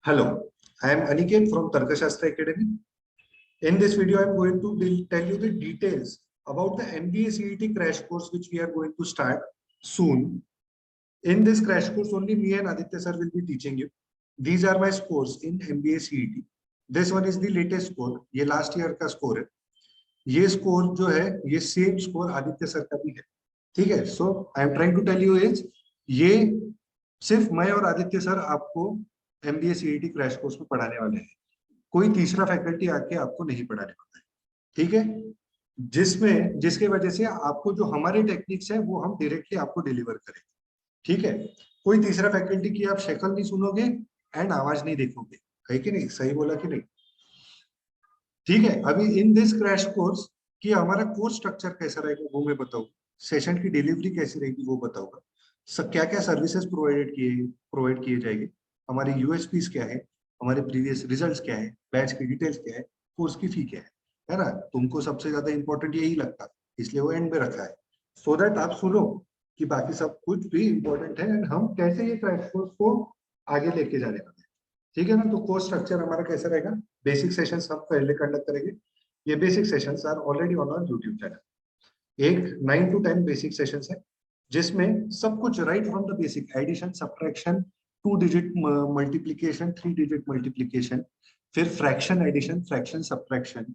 Hello, I am Aniket from Tarkashastra Academy. In this video, I am going to tell you the details about the MBA CET crash course which we are going to start soon. In this crash course, only me and Aditya sir will be teaching you. These are my scores in MBA CET. This one is the latest score. ये last year का score है. ये score जो है, ये same score Aditya sir का भी है. ठीक है? So I am trying to tell you is ये सिर्फ मैं और आदित्य सर आपको MBA CET क्रैश कोर्स में पढ़ाने वाले हैं. कोई तीसरा फैकल्टी आके आपको नहीं पढ़ाने वाला है. ठीक है? जिसके वजह से आपको जो हमारे टेक्निक्स है वो हम डायरेक्टली आपको डिलीवर करेंगे. ठीक है? कोई तीसरा फैकल्टी की आप शक्ल नहीं सुनोगे एंड आवाज नहीं देखोगे. है कि नहीं? सही बोला कि नहीं? ठीक है. अभी इन दिस क्रैश कोर्स कि हमारा कोर्स स्ट्रक्चर कैसा रहेगा वो मैं बताऊंगा. सेशन की डिलीवरी कैसी रहेगी वो बताऊंगा. क्या क्या सर्विसेज प्रोवाइड किए जाएंगे, हमारे यूएसपीज क्या है, हमारे प्रीवियस रिजल्ट्स क्या है, बैच की डिटेल्स क्या है, कोर्स की फी क्या है ना. तुमको सबसे ज्यादा इंपॉर्टेंट यही लगता है, इसलिए वो एंड में रखा है, सो दैट आप सुनो कि बाकी सब कुछ भी इंपॉर्टेंट है एंड हम कैसे ये क्रैश कोर्स को आगे लेके जाने वाले हैं. ठीक है ना. तो कोर्स स्ट्रक्चर हमारा कैसा रहेगा. बेसिक सेशंस हम पहले कंडक्ट करेंगे. ये basic sessions are already on our YouTube channel. एक 9 to 10 बेसिक सेशंस है जिसमें सब कुछ right from the basic addition, subtraction, 2 digit multiplication, 3 digit multiplication, फिर फ्रैक्शन एडिशन, फ्रैक्शन सब्ट्रैक्शन,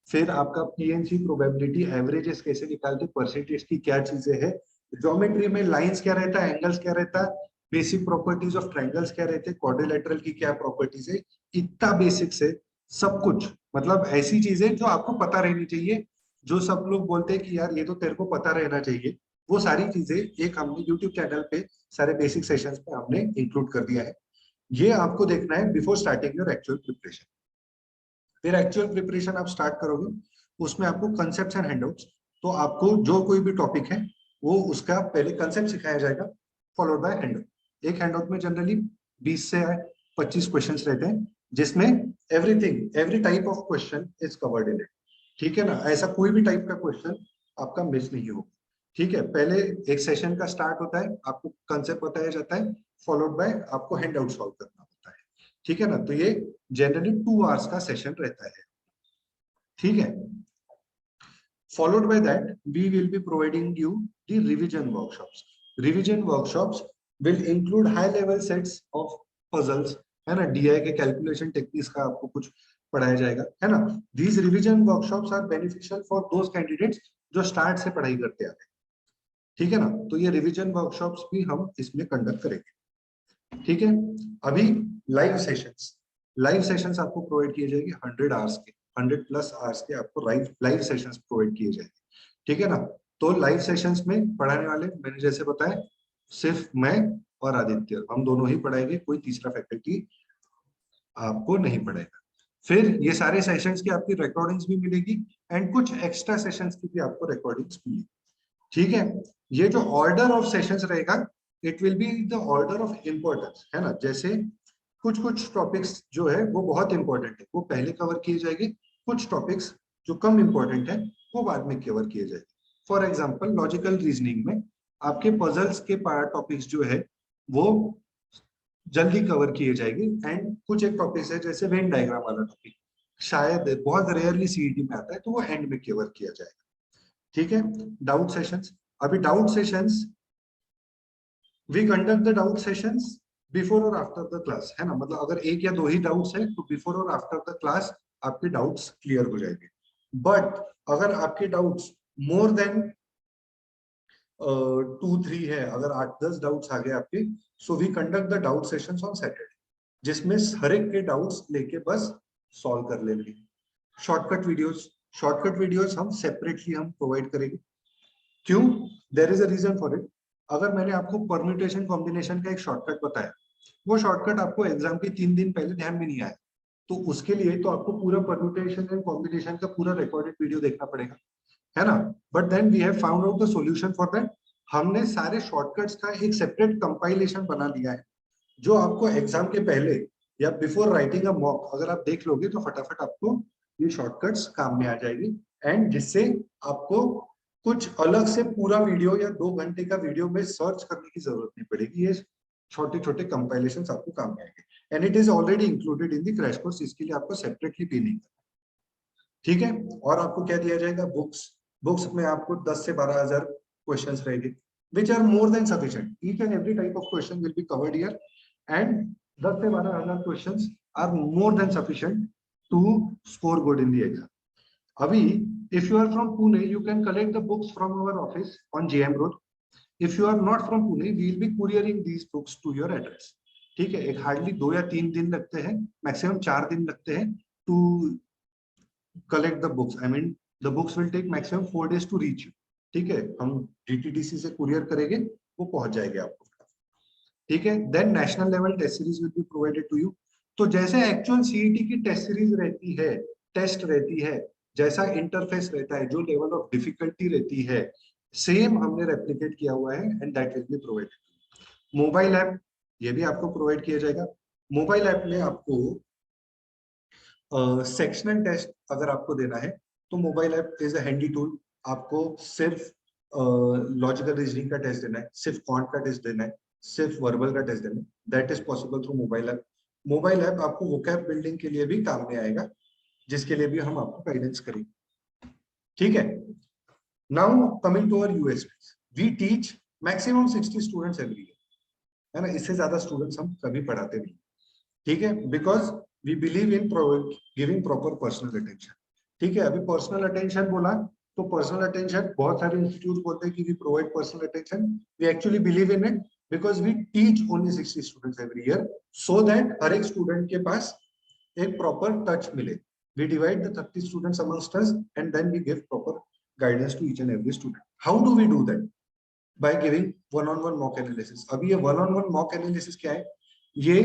फिर आपका पीएनसी प्रोबेबिलिटी, एवरेजेस कैसे निकालते, परसेंटेज की क्या चीजें है, ज्योमेट्री में लाइंस क्या रहता है, एंगल्स क्या रहता है, बेसिक प्रॉपर्टीज ऑफ ट्रायंगल्स क्या रहते हैं, क्वाड्रिलेटरल की क्या प्रॉपर्टीज है. इतना बेसिक से सब कुछ, मतलब ऐसी चीजें जो आपको पता रहनी चाहिए, जो सब लोग बोलते हैं कि यार ये तो तेरे को पता रहना चाहिए, वो सारी चीजें एक हमने YouTube चैनल पे सारे बेसिक सेशंस पे हमने इंक्लूड कर दिया है. ये आपको देखना है before starting your actual preparation. फिर एक्चुअल प्रिपरेशन आप स्टार्ट करोगे, उसमें आपको कंसेप्ट्स एंड हैंडआउट्स, तो आपको जो कोई भी टॉपिक है वो उसका पहले कंसेप्ट सिखाया जाएगा, फॉलोड बाय हैंडआउट. एक हैंडआउट में जनरली 20 से 25 क्वेश्चंस रहते हैं, जिसमें every type of question is covered in it. ठीक है ना. ऐसा कोई भी टाइप का क्वेश्चन आपका मिस नहीं होगा. ठीक है. पहले एक सेशन का स्टार्ट होता है, आपको कंसेप्ट बताया जाता है, फॉलोड बाय आपको हैंड आउट सॉल्व करना होता है. ठीक है ना. तो ये जनरली 2 आवर्स का सेशन रहता है. ठीक है. Followed by that we will be providing you the revision workshops. Revision workshops will include high level sets of puzzles, है ना. डीआई के कैलकुलेशन टेक्निक्स का आपको कुछ पढ़ाया जाएगा, है ना. These revision workshops are beneficial for those candidates जो स्टार्ट से पढ़ाई करते आते हैं. ठीक है ना. तो ये रिवीजन वर्कशॉप्स भी हम इसमें कंडक्ट करेंगे. ठीक है. अभी लाइव सेशंस आपको प्रोवाइड किए जाएंगे 100 आवर्स के, 100+ आवर्स के आपको लाइव सेशंस प्रोवाइड किए जाएंगे. ठीक है ना. तो लाइव सेशंस में पढ़ाने वाले मैंने जैसे बताया सिर्फ मैं और आदित्य, हम दोनों ही पढ़ाएंगे, कोई तीसरा फैकल्टी आपको नहीं पढ़ेगा. फिर ये सारे सेशंस की आपकी रिकॉर्डिंग्स भी मिलेगी एंड कुछ एक्स्ट्रा सेशंस की भी आपको रिकॉर्डिंग्स मिलेगी. ठीक है. ये जो ऑर्डर ऑफ सेशंस रहेगा, it will be the order of importance, है ना. जैसे कुछ टॉपिक्स जो है वो बहुत इंपॉर्टेंट है, वो पहले कवर किए जाएंगे. कुछ टॉपिक्स जो कम इंपॉर्टेंट है वो बाद में कवर किए जाएंगे. फॉर एग्जाम्पल लॉजिकल रीजनिंग में आपके पजल्स के टॉपिक्स जो है वो जल्दी कवर किए जाएंगे एंड कुछ एक टॉपिक्स है जैसे वेन डायग्राम वाला टॉपिक शायद बहुत रेयरली सीईटी में आता है, तो वो एंड में कवर किया जाएगा. ठीक है. Doubt sessions. अभी doubt sessions we conduct the doubt sessions before और आफ्टर द क्लास, है ना. मतलब अगर एक या दो ही डाउट्स है तो बिफोर और आफ्टर द क्लास आपके डाउट्स क्लियर हो जाएंगे. बट अगर आपके डाउट्स मोर देन 2-3 है, अगर 8-10 डाउट्स आ गए आपके, so we conduct the doubt sessions on Saturday, जिसमें हर एक के डाउट्स लेके बस सॉल्व कर लेंगे. शॉर्टकट वीडियोस हम सेपरेटली हम प्रोवाइड करेंगे. क्यों? There is a reason for it. अगर मैंने आपको परम्यूटेशन कॉम्बिनेशन का एक शॉर्टकट बताया, वो शॉर्टकट आपको एग्जाम के 3 दिन पहले ध्यान में नहीं आया, तो उसके लिए तो आपको पूरा परम्यूटेशन एंड कॉम्बिनेशन का पूरा रिकॉर्डेड वीडियो देखना पड़ेगा, है ना. But then we have found out the solution for that. हमने सारे शॉर्टकट्स का एक सेपरेट कंपाइलेशन बना लिया है, जो आपको एग्जाम के पहले या बिफोर राइटिंग अ मॉक अगर आप देख लोगे तो फटाफट आपको ये शॉर्टकट्स काम में आ जाएगी. एंड जिससे आपको कुछ अलग से पूरा वीडियो या 2 घंटे का वीडियो में सर्च करने की जरूरत नहीं पड़ेगी. ये छोटे छोटे कंपाइलेशंस आपको काम में आएंगे. And it is already included in the crash course, इसके लिए आपको सेपरेटली पे नहीं करना, ठीक है। और आपको क्या दिया जाएगा, बुक्स, बुक्स में आपको 10 से 12,000 क्वेश्चंस रहेंगे which are more than sufficient. Each and every type of question will be covered here, and 10 से 12,000 questions are more than sufficient to score good in the exam. Abhi, if you are from Pune, you can collect the books from our office on JM Road. If you are not from Pune, we will be couriering these books to your address. ठीक है, एक hardly 2 या 3 दिन लगते हैं, maximum 4 दिन लगते हैं to collect the books. I mean, the books will take maximum 4 days to reach you. ठीक है, हम DTDC से कुरियर करेंगे, वो पहुंच जाएंगे आपको, ठीक है। Then national level test series will be provided to you. तो जैसे एक्चुअल सीईटी की टेस्ट सीरीज रहती है, टेस्ट रहती है, जैसा इंटरफेस रहता है, जो लेवल ऑफ डिफिकल्टी रहती है, सेम हमने रेप्लिकेट किया हुआ है and that will be provided. Mobile app, ये भी आपको प्रोवाइड किया जाएगा। मोबाइल ऐप में आपको सेक्शनल टेस्ट अगर आपको देना है तो mobile app is a handy tool. आपको सिर्फ लॉजिकल रीजनिंग का टेस्ट देना है, सिर्फ क्वांट का टेस्ट देना है, सिर्फ वर्बल का टेस्ट देना है, that is possible through mobile app. Mobile app आपको वोकैब बिल्डिंग के लिए भी काम में आएगा, जिसके लिए भी हम आपको गाइडेंस करेंगे, ठीक है। Now coming to our USPs, we teach maximum 60 students every year, है ना, इससे ज्यादा स्टूडेंट्स हम कभी पढ़ाते नहीं, ठीक है, because we believe in giving proper personal attention, ठीक है। अभी पर्सनल अटेंशन बोला तो पर्सनल अटेंशन बहुत सारे इंस्टीट्यूट बोलते हैं कि we provide personal attention, we actually believe in it because we teach only 60 students every year, so that हर एक स्टूडेंट के पास एक प्रॉपर टच मिले। We divide the 30 students amongst us and then we give proper guidance to each and every student. How do we do that? By giving one on one mock analysis. अभी ये one on one mock analysis क्या है? ये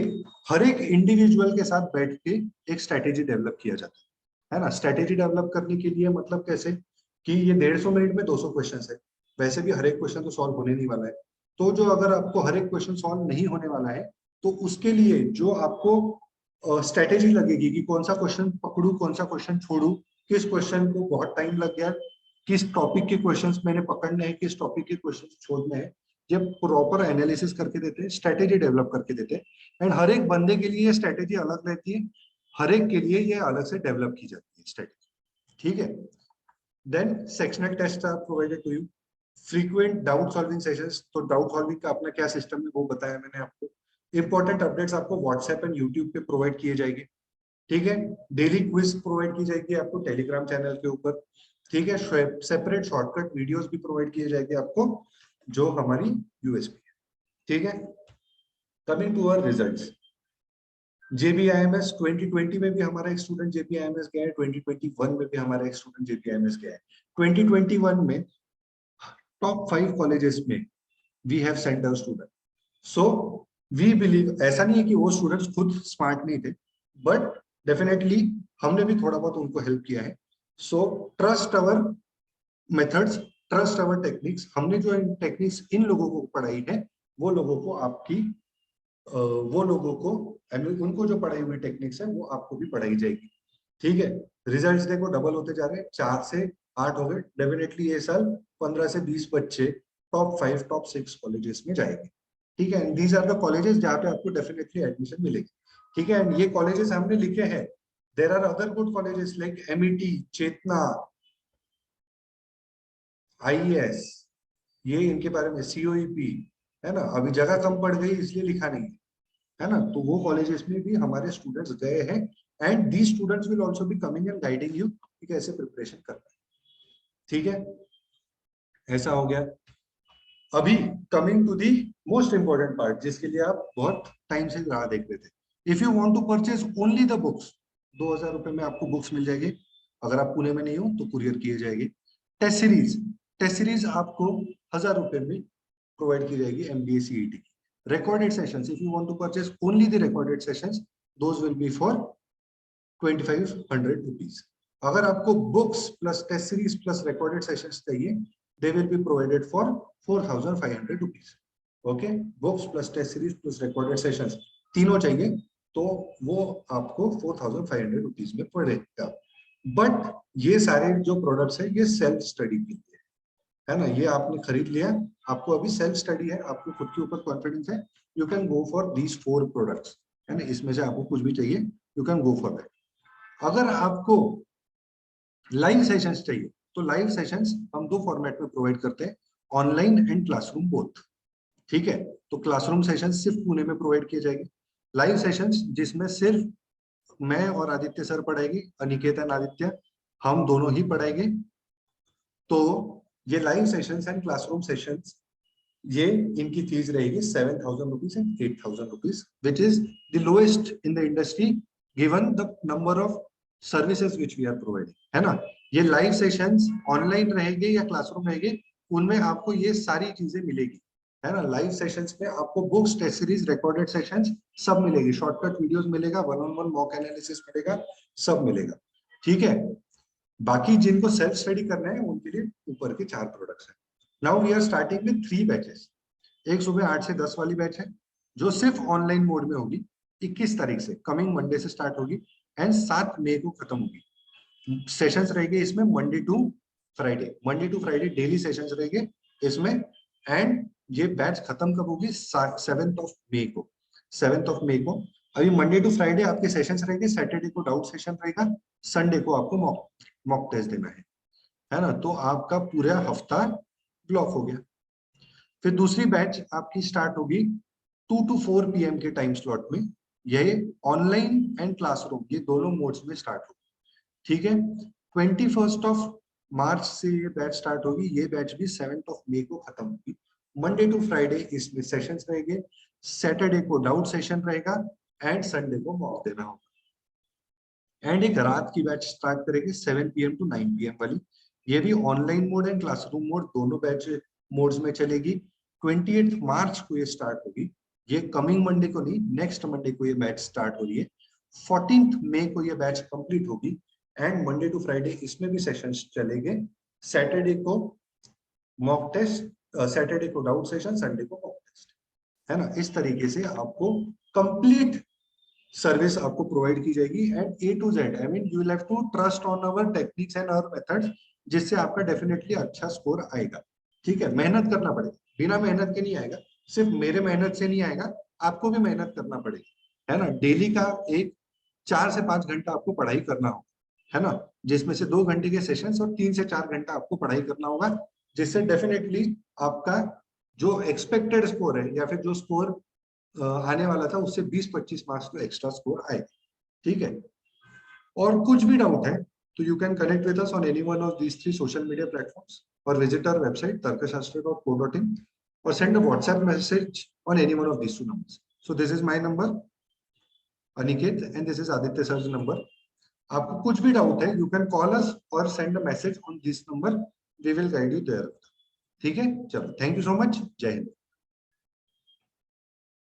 हर एक individual के साथ बैठ के एक स्ट्रेटेजी डेवलप किया जाता है ना। स्ट्रेटेजी डेवलप करने के लिए मतलब कैसे कि ये 150 मिनट में 200 क्वेश्चन है, वैसे भी हर एक क्वेश्चन तो सॉल्व होने नहीं वाला है। तो जो अगर आपको हर एक क्वेश्चन सॉल्व नहीं होने वाला है तो उसके लिए जो आपको स्ट्रेटेजी लगेगी कि कौन सा क्वेश्चन पकड़ू, कौन सा क्वेश्चन छोड़ू, किस क्वेश्चन को बहुत टाइम लग गया, किस टॉपिक के क्वेश्चंस मैंने पकड़ने हैं, किस टॉपिक के क्वेश्चंस छोड़ने हैं, जब प्रॉपर एनालिसिस करके देते हैं, स्ट्रेटेजी डेवलप करके देते हैं। एंड हर एक बंदे के लिए ये स्ट्रेटेजी अलग रहती है, हर एक के लिए ये अलग से डेवलप की जाती है स्ट्रेटेजी, ठीक है। Then sectional test are provided to you, frequent doubt solving sessions. तो डाउट सॉल्विंग का अपना क्या सिस्टम है वो बताया मैंने आपको। इंपॉर्टेंट अपडेट्स आपको व्हाट्सएप एंड यूट्यूब पे प्रोवाइड किए जाएंगे, ठीक है। डेली क्विज प्रोवाइड की जाएगी आपको टेलीग्राम चैनल के ऊपर, ठीक है। सेपरेट शॉर्टकट वीडियोस भी प्रोवाइड किए जाएंगे आपको, जो हमारी यूएसपी है, ठीक है। Coming to our results, JBIMS 2020 में भी हमारा एक स्टूडेंट JBIMS गया है, 2021 में भी हमारा एक स्टूडेंट JBIMS गया है। 2021 में टॉप 5 कॉलेजेस में we have sent our student. So we believe, ऐसा नहीं है कि वो स्टूडेंट्स खुद स्मार्ट नहीं थे, बट डेफिनेटली हमने भी थोड़ा बहुत उनको हेल्प किया है। सो ट्रस्ट अवर मेथड्स, ट्रस्ट अवर टेक्निक्स। हमने जो टेक्निक्स इन लोगों को पढ़ाई है वो लोगों को आपकी वो लोगों को उनको जो पढ़ाई हुई टेक्निक्स है वो आपको भी पढ़ाई जाएगी, ठीक है। रिजल्ट्स देखो डबल होते जा रहे हैं, 4 से 8 हो गए। डेफिनेटली ये साल 15 से 20 बच्चे टॉप 5 टॉप 6 कॉलेजेस में जाएंगे, ठीक है। And these are the colleges जहाँ पे आपको डेफिनेटली एडमिशन मिलेगी, ठीक है। एंड ये कॉलेजेस हमने लिखे हैं, there are other good colleges like MET, Chetana, IES, ये इनके बारे में COEP, है ना। अभी जगह कम पड़ गई इसलिए लिखा नहीं है ना। तो वो कॉलेजेस में भी हमारे स्टूडेंट्स गए हैं and these students will also be coming and guiding you कि कैसे प्रिपरेशन करना है, ठीक है। ऐसा हो गया। अभी coming to the most important part, जिसके लिए आप बहुत टाइम से राह देख रहे थे। If you want to purchase only the books, 2000 रुपए में आपको बुक्स मिल जाएगी। अगर आप पुणे में नहीं हो तो कुरियर किए जाएगी। टेस्ट सीरीज, टेस्ट सीरीज आपको 1000 रुपए में प्रोवाइड की जाएगी MBA CET की। Recorded sessions, if you want to purchase only the recorded sessions, those will be for 2500 rupees. अगर आपको books plus test series plus recorded sessions चाहिए, they will be provided for 4500 rupees. Okay, books plus test series plus recorded sessions तीनों चाहिए तो वो आपको 4500 rupees में पड़ेगा। बट ये सारे जो प्रोडक्ट्स है ये सेल्फ स्टडी के लिए है ना। ये आपने खरीद लिया, आपको अभी सेल्फ स्टडी है, आपको खुद के ऊपर कॉन्फिडेंस है, you can go for these 4 products, है ना, इसमें से आपको कुछ भी चाहिए you can go for that. अगर आपको लाइव सेशंस चाहिए तो लाइव सेशंस हम दो फॉर्मेट में प्रोवाइड करते हैं, ऑनलाइन एंड क्लासरूम बोथ। ठीक है, तो क्लासरूम सेशन सिर्फ पुणे में प्रोवाइड किए जाएंगे, लाइव सेशंस जिसमें सिर्फ मैं और आदित्य सर पढ़ाएंगे, अनिकेत एंड आदित्य, हम दोनों ही पढ़ाएंगे। तो ये live sessions and classroom sessions, ये इनकी फीस रहेगी 7,000 rupees and 8,000 rupees, which is the lowest in the industry given the number of services which we are providing, है ना। ये लाइव सेशंस ऑनलाइन रहेंगे या क्लासरूम रहेंगे, उनमें आपको ये सारी चीजें मिलेगी, है ना। लाइव सेशंस में आपको books, test series, recorded sessions सब मिलेगी, शॉर्टकट वीडियोस मिलेगा, one on one mock analysis मिलेगा, सब मिलेगा। ठीक है, बाकी जिनको सेल्फ स्टडी करना है उनके लिए ऊपर के 4 प्रोडक्ट्स हैं। Now we are starting with 3 batches. एक सुबह 8 से 10 वाली बैच है जो सिर्फ ऑनलाइन मोड में होगी, 21 तारीख से, कमिंग मंडे से स्टार्ट होगी एंड 7 मई को खत्म होगी। सेशंस रहेंगे इसमें Monday to Friday daily sessions रहेंगे इसमें। एंड ये बैच खत्म कब होगी? 7th ऑफ मई को। 7th ऑफ मई को। अभी मंडे टू फ्राइडे आपके सेशंस रहेंगे, सैटरडे को डाउट सेशन रहेगा, संडे को आपको मॉक टेस्ट देना है ना। तो आपका पूरा हफ्ता ब्लॉक हो गया। फिर दूसरी बैच आपकी स्टार्ट होगी 2 to 4 PM के टाइम स्लॉट में। ये ऑनलाइन एंड क्लासरूम ये दोनों मोड्स में स्टार्ट होगी। ठीक है, 21 ऑफ मार्च से ये बैच स्टार्ट होगी। ये बैच भी 7th ऑफ मई को खत्म होगी। मंडे टू फ्राइडे इसमें सेशंस रहेंगे, सैटरडे को डाउट सेशन रहेगा एंड संडे को मॉक देना होगा। एंड एक रात की बैच स्टार्ट करेंगे 7 PM to 9 PM वाली। ये भी online mode and classroom mode दोनों बैच मोड्स में चलेगी। 28 मार्च को ये स्टार्ट होगी। ये कमिंग मंडे को नहीं, नेक्स्ट मंडे को ये बैच स्टार्ट हो रही है। 14th मई को ये बैच कंप्लीट होगी एंड मंडे टू फ्राइडे इसमें भी सेशंस चलेंगे। सैटरडे को मॉक टेस्ट, सैटरडे को डाउट सेशन, संडे को मॉक टेस्ट, है ना। इस तरीके से आपको कंप्लीट सर्विस आपको प्रोवाइड की जाएगी and A to Z, I mean you will have to trust on our techniques and our methods, जिससे आपका डेफिनेटली अच्छा स्कोर आएगा। ठीक है, मेहनत करना पड़ेगा, बिना मेहनत के नहीं आएगा। सिर्फ मेरे मेहनत से नहीं आएगा, आपको भी मेहनत करना पड़ेगी, है ना। डेली का एक 4 से 5 घंटा आपको पढ़ाई करना होगा, है ना, जिसमें से 2 घंटे के सेशंस और 3 से 4 घंटा आपको पढ़ाई करना होगा, जिससे डेफिनेटली आपका जो एक्सपेक्टेड स्कोर है या फिर जो स्कोर आने वाला था उससे 20-25 मार्क्स तो एक्स्ट्रा स्कोर आएगा। ठीक है, और कुछ भी डाउट है तो you can connect with us on any one of these 3 social media platforms और visit our website tarkashastra.co.in or send a WhatsApp message on any one of these 2 numbers. So this is my number, Aniket, and this is Aditya sir's number. आपको कुछ भी doubt है, you can call us or send a message on this number. We will guide you there. ठीक है, चलो, thank you so much, जय हिंद।